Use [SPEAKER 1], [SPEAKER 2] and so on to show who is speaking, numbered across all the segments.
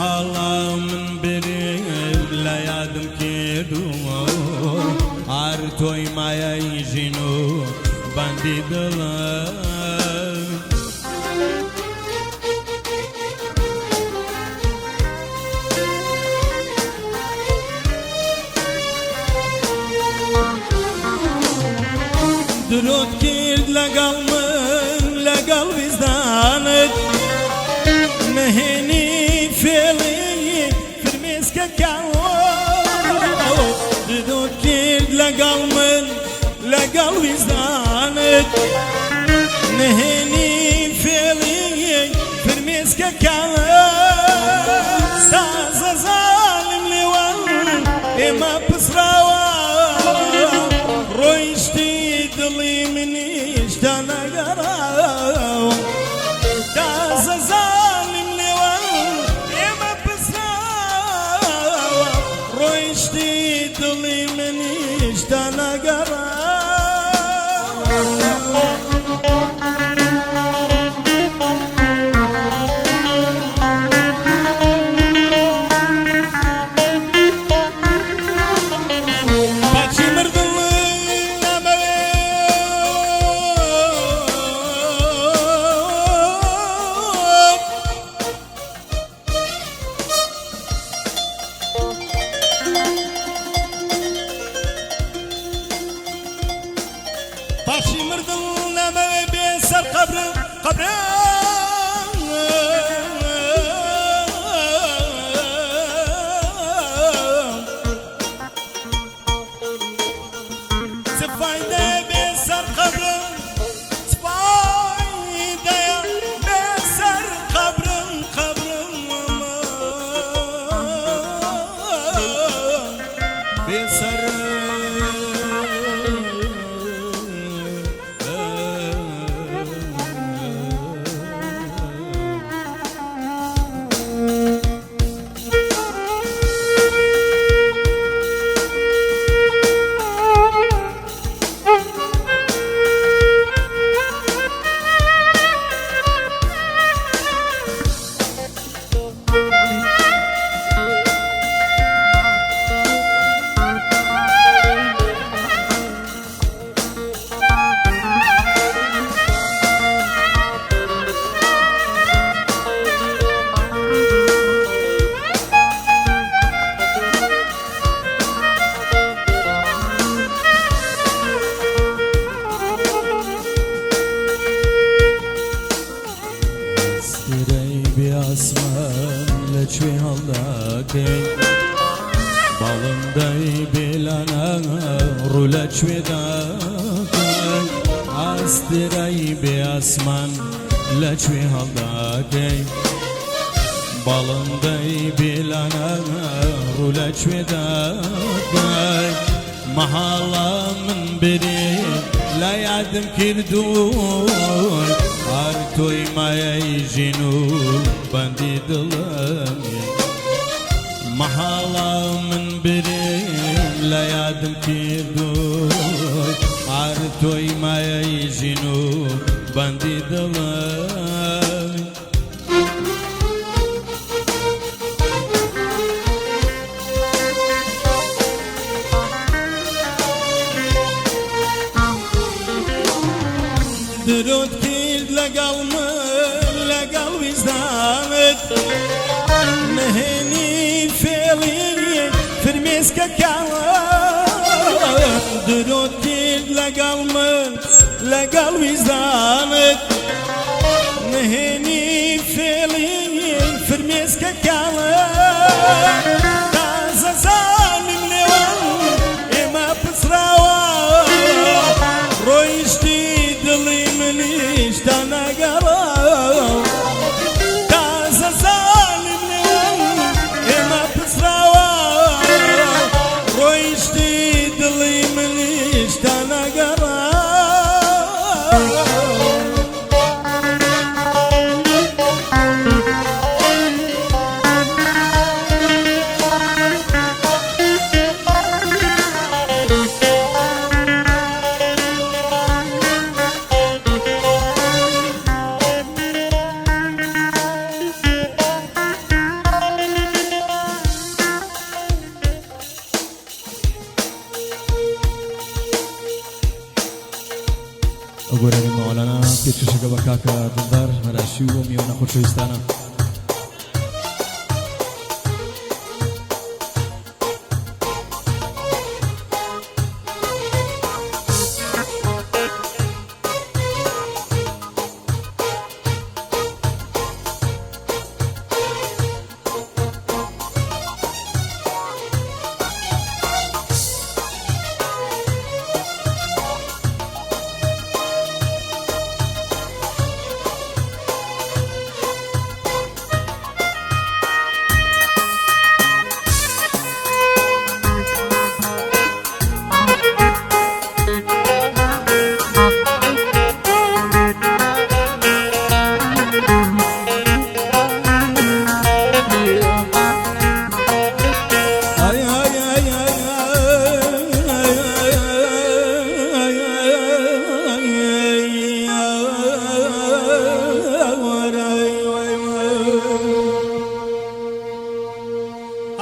[SPEAKER 1] محاڵە من برێ لە یادم کردووە ئار تۆی مایەی ژین و بەندی دڵە درۆت کرد لەگەڵ من لەگەڵ ویزدانت نهێنی فێڵی فرمێسکەکەوە درۆت کرد لەگەڵ من لەگەڵ ویزدانت نهێنی فێڵی فرمێسکەکەوە تازە زاڵم لێوە ئێمە پسراوە ڕۆیشتی دڵی منیش دانەگەڕاوە تازە زاڵم لێوە ئێمە پسراوە ڕۆیشتی دڵی منیش دانەگەڕاوە پاشی مردم نەمەوێ بێسەر قەبرم چ فایدەیە بێسەر قەبرم چ فایدەیە بێسەر قەبرم بێسەر ئاسمان لەکوێ هەڵداکەی باڵندەی بێلانە ڕوو لەکوێ داکەی ئاسترای بێ ئاسمان لەکوێ هەڵداکەی باڵندەی بێلانە ڕوو لەکوێ داکەی مەحاڵە من برێ لە یادم کردووی هەر تۆی مایەی ژین و بەندی دڵەمی مەحاڵە من برێ لە یادم کردووی هەر تۆی مایەی ژین و بەندی دڵەمی درۆت کرد لەگەڵ من لەگەڵ ویزدانت نهێنی فێڵی فرمێسکەکەوە درۆت کرد لەگەڵ من لەگەڵ ویزدانت نهێنی فێڵی فرمێسکەکەوە تازە زاڵم لێوە ئێمە پسراوە ڕۆیشتی دڵی منیش دانەگەڕاوە تازە زاڵم لێوە ئێمە پسراوە ڕۆیشتی دڵی منیش دانەگەڕاوە ئەگۆرانی ماوەلانە پێچشەکە بە کاکە دڵدار هەراشی و میوە خۆشەویستانە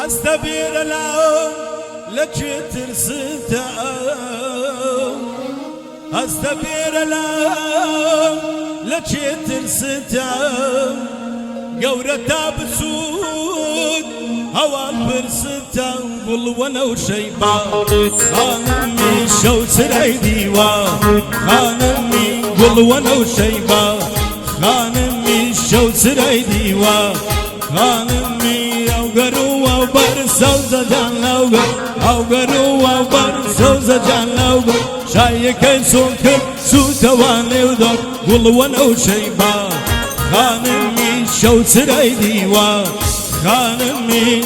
[SPEAKER 2] استبير العون لك ترستا استبير العون لك ترستا قورتا بسود هوا برستا قل وانا وشيبا خانمي شو سرعي ديوا خانمي قل وانا وشيبا خانمي شو سرعي ديوا خانمي قروا برسوز جان لوغر او قروا برسوز جان لوغر شايك سوكر سو تواني ودور قل وانا شيبا خانمي شو سراي ديوا خانمي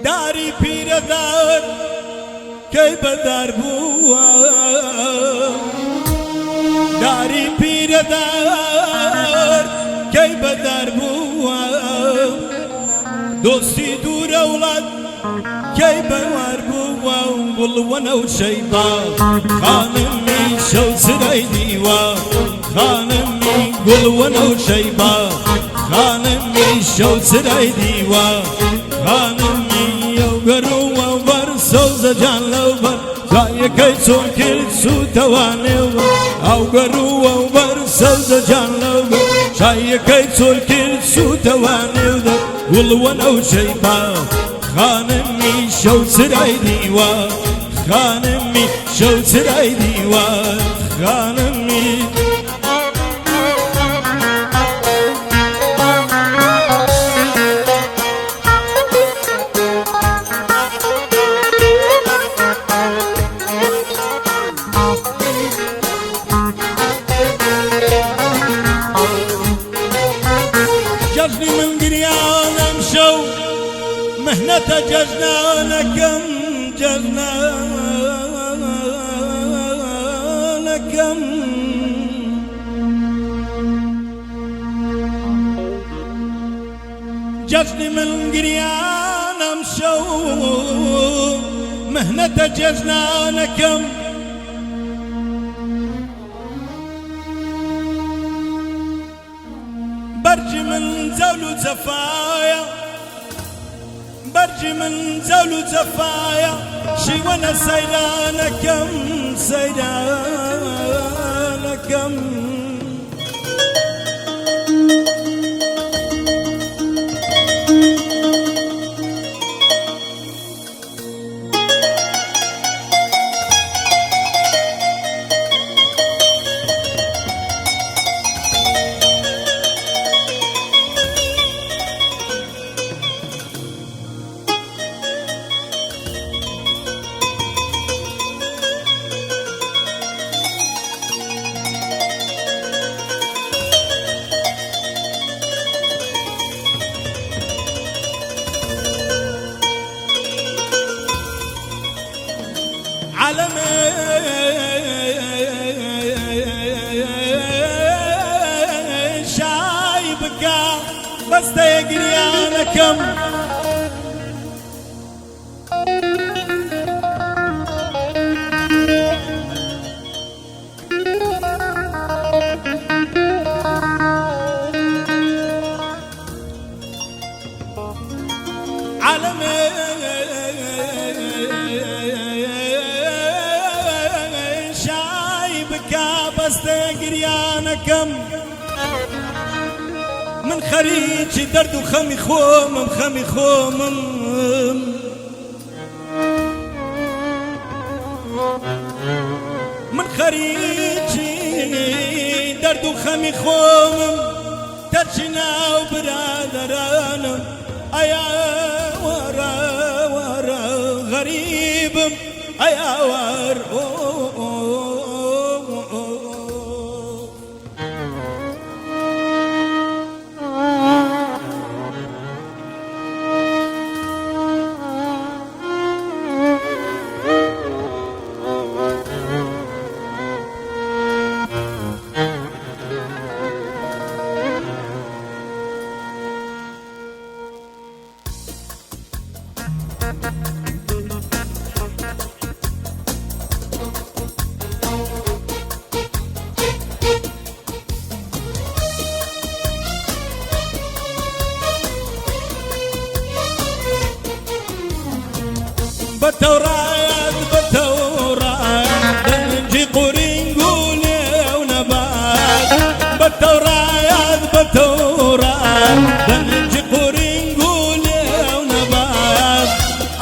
[SPEAKER 2] داري بير دار كي بدار بوا داري بير دار كي بدار بوا دوستي دور اولاد كي بوار بوا قل وانا وشيبا خانمي شو سراي ديوا خانمي قل وانا وشيبا خانمي شو سراي ديوا خانمي قروا برسوز جان لوبر جاي كيسون كل سو تواني او قروا برسوز جان لوبر جاي كيسون كل سو تواني قل وانا وشيبا خانمي شو سراي ديوا خانمي شو سراي ديوا خانمي ججني من قريان امشو مهنة ججنا لكم ججنا لكم ججني من قريان امشو مهنة ججنا لكم برجي من زول زفايا برجي من زول زفايا شي وانا سيرانكم سيرانكم بەستەیە گریانەکەم عالەمێ شای بکا بەستەیە گریانەکەم من خەریکی دەرد و خەمی خۆمم خەمی خۆمم من خەریکی دەرد و خەمی خۆمم دەرچی ناو برادەرانم ئەیا وەرە وەرە غەریبم ئەیا وەر بتورات دنجي قرين قولي ونبات بتورات دنجي قرين قولي ونبات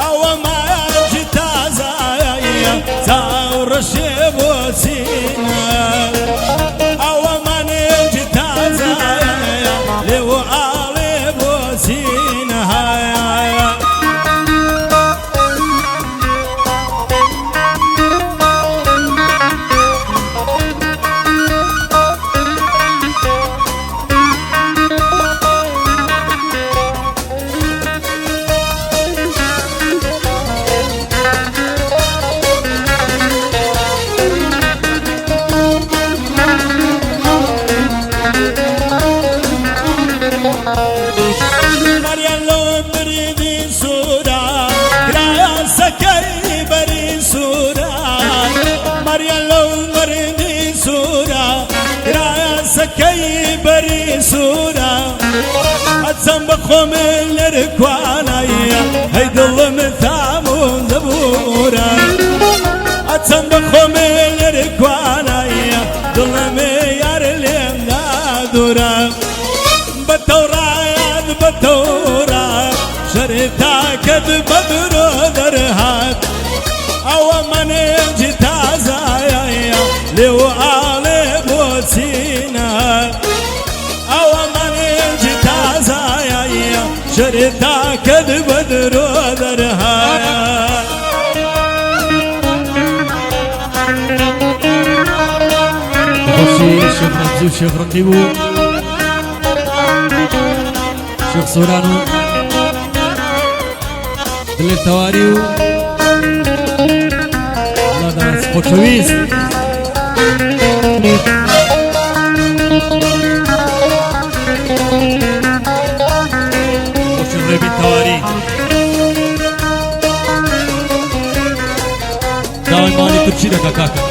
[SPEAKER 2] أو ما جيت زايا ثور الشيب وسينا أو ما جيت زايا لو عالب وسينا سكي بري سورة أتسم بخوم الركوانايا هيد الله ثامون زبورة أتسم بخوم الركوانايا ظلم يار لين دورة بتورا شريتا كد بدر درهات أو من جيت زايا لو علي موسينا أو من جيت زايا شريتا كد بدر درهات
[SPEAKER 1] شيخ نبزو شيخ رقيبو شيخ سورانو دل التواريو الله دارس خوشويس خوش الربي التواري داوي ماني ترشي دكا كاكا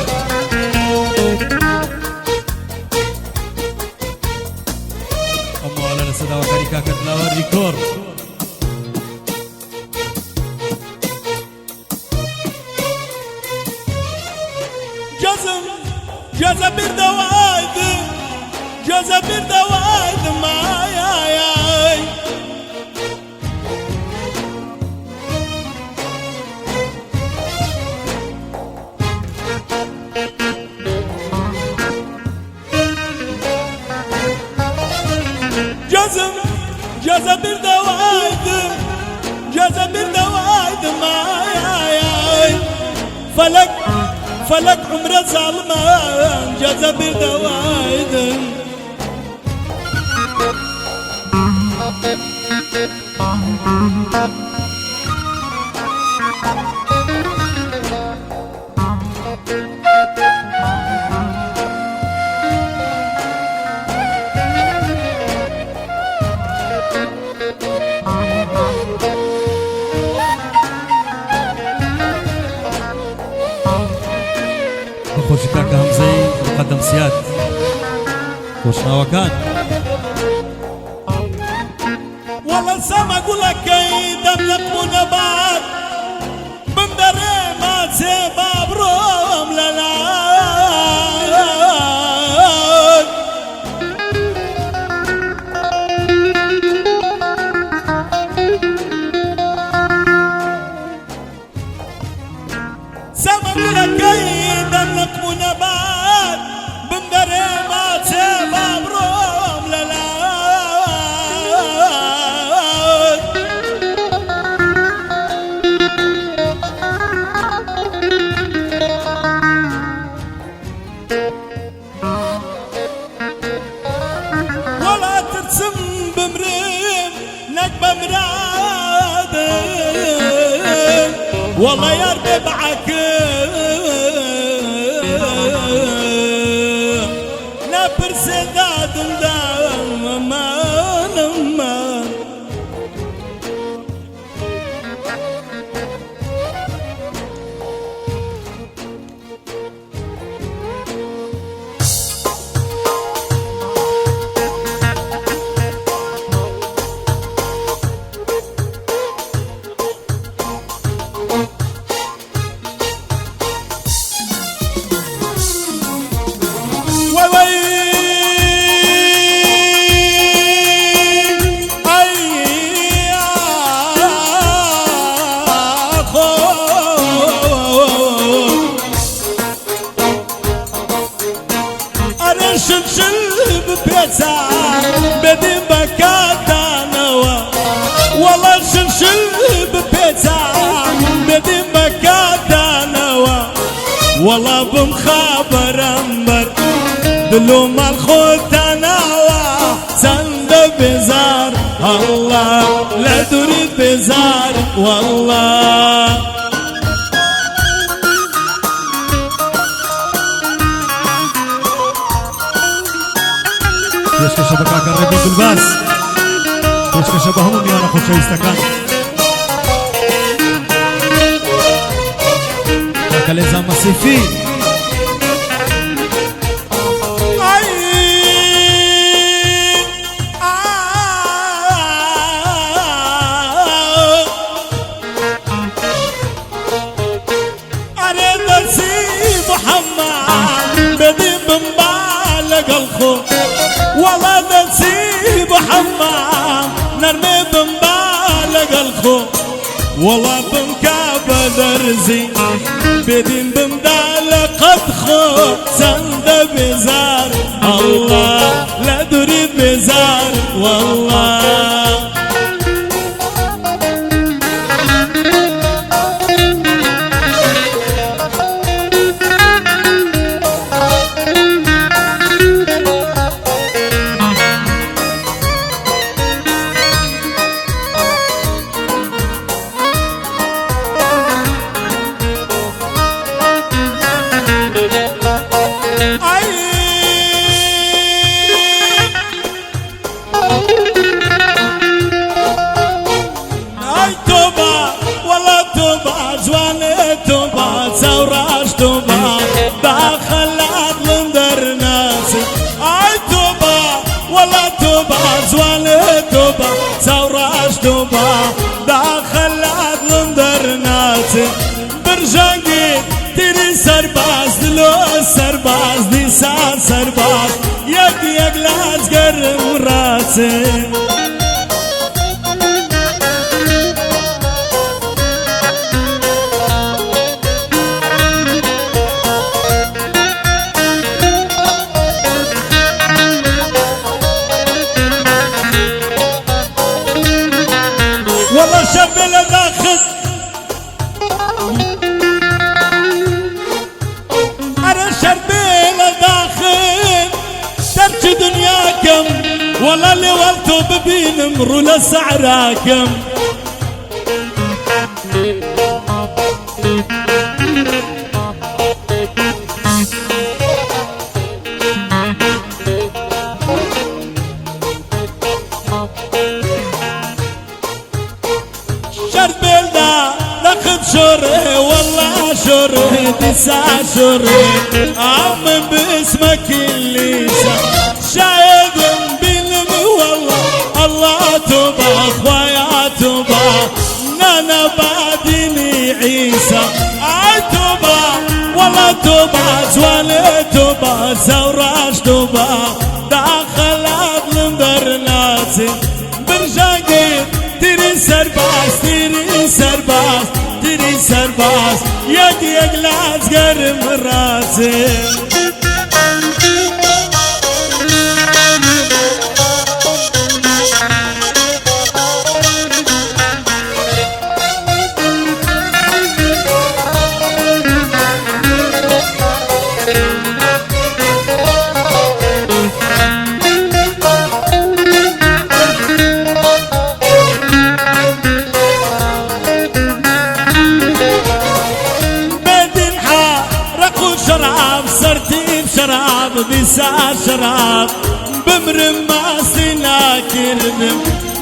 [SPEAKER 1] أمو على السدا وكاري كاكا تلاوار ريكور
[SPEAKER 2] جذب الدوايد جذب الدوايد ما ياي جذب الدوايد ما ياي فلك عمر ظلمان جذب الدوايد
[SPEAKER 1] كاكا همزي مقدم سياد وشناوكان
[SPEAKER 2] والله سما اقول لك كيدم لك نبات بندري ما تسيب بروم لنا سما اقول لك كيدم لك نبات بندري ما تسيب بروم لنا ولا ترسم بمريم نكبة مرادم والله يا ربي نبر سداد دام ما شلشل ببيتزا بدي بكاتا نوا والله شلشل ببيتزا بدي بكاتا نوا والله بمخابر أمبر دلو مال خوتا نوا سند بزار الله لا تريد بزار والله
[SPEAKER 1] יש כשבקה קרבי בלבס יש כשבהום מיונה חודשי הסתכן קקלזה מסיפי
[SPEAKER 2] أنا نسي محمد بدي بمبالغ الخوف والله نسيب حمام نرمي بمبالغ الخوف والله بمكابة درزي بدين بمدالة قد خوف سند بزار الله لا دري بزار والله داخلات لندر ناسي اي توبا والله توبا زوالي توبا سوراش توبا داخلات لندر ناسي برجانجي تري سرباز دلو سرباز نيسان سرباز يك لاز قرم راسي والله شبل داخل أنا شبل داخل ترك دنياكم والله اللي ولتوا ببين مروا لسعراكم شربلنا ناخذ ابشري والله شري تسع شري عم باسمك اللي شايد بالم والله الله توبة اخويا توبة نانا بعدني عيسى توبة والله توبة زوالي توبة زوراش توبة داخل اظلم برناسي برجاقي تري سرباس تري سرباس تري سرباس يق لا تقرم راسي شراب بسا شراب بمرم ما سنا كرنم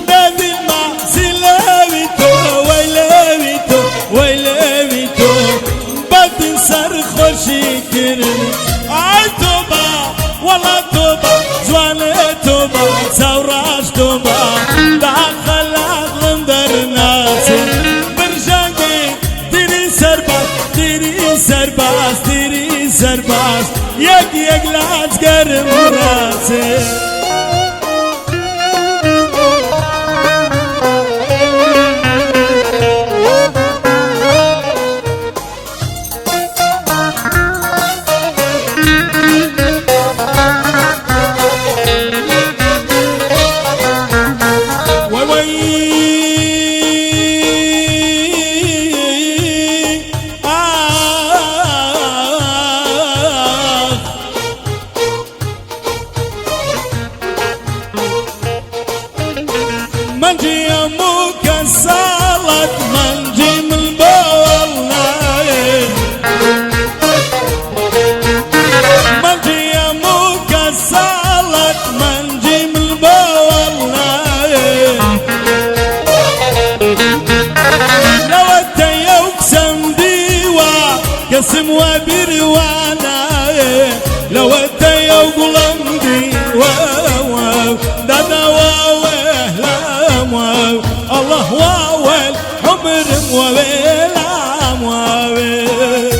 [SPEAKER 2] بدل ما سلاويتو ويلاويتو ويلاويتو بدل سر خوشي كرنم توبة والله توبة زوالي توبة زوراش توبة داخل اغلم درناسي برجاقي تري سرباس تري سرباس تري سرباس يق لا تقرم راسي منجي يموك السالك منجي من بولنا منجي يموك السالك منجي من بولنا لو اتيوك سمديوا قسم وبروانا لو اتيوك لمدي دادا الله واول حمر مويل مويل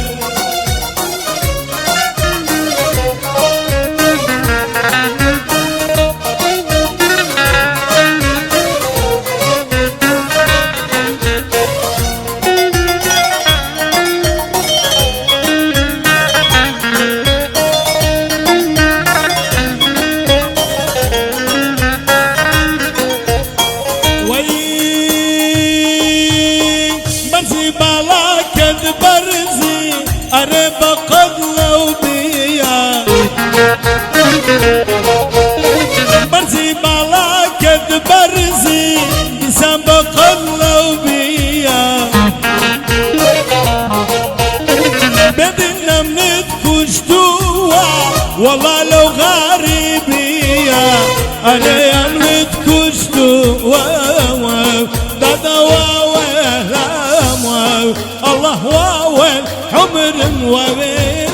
[SPEAKER 2] برزي أريب قد لو بيا برزي بالاك برزي بسام قد لو بيا بدنا منتكوش دوا والله لو غريبيا أنا منتكوش دوا دادا واوي الله واول حمر وويل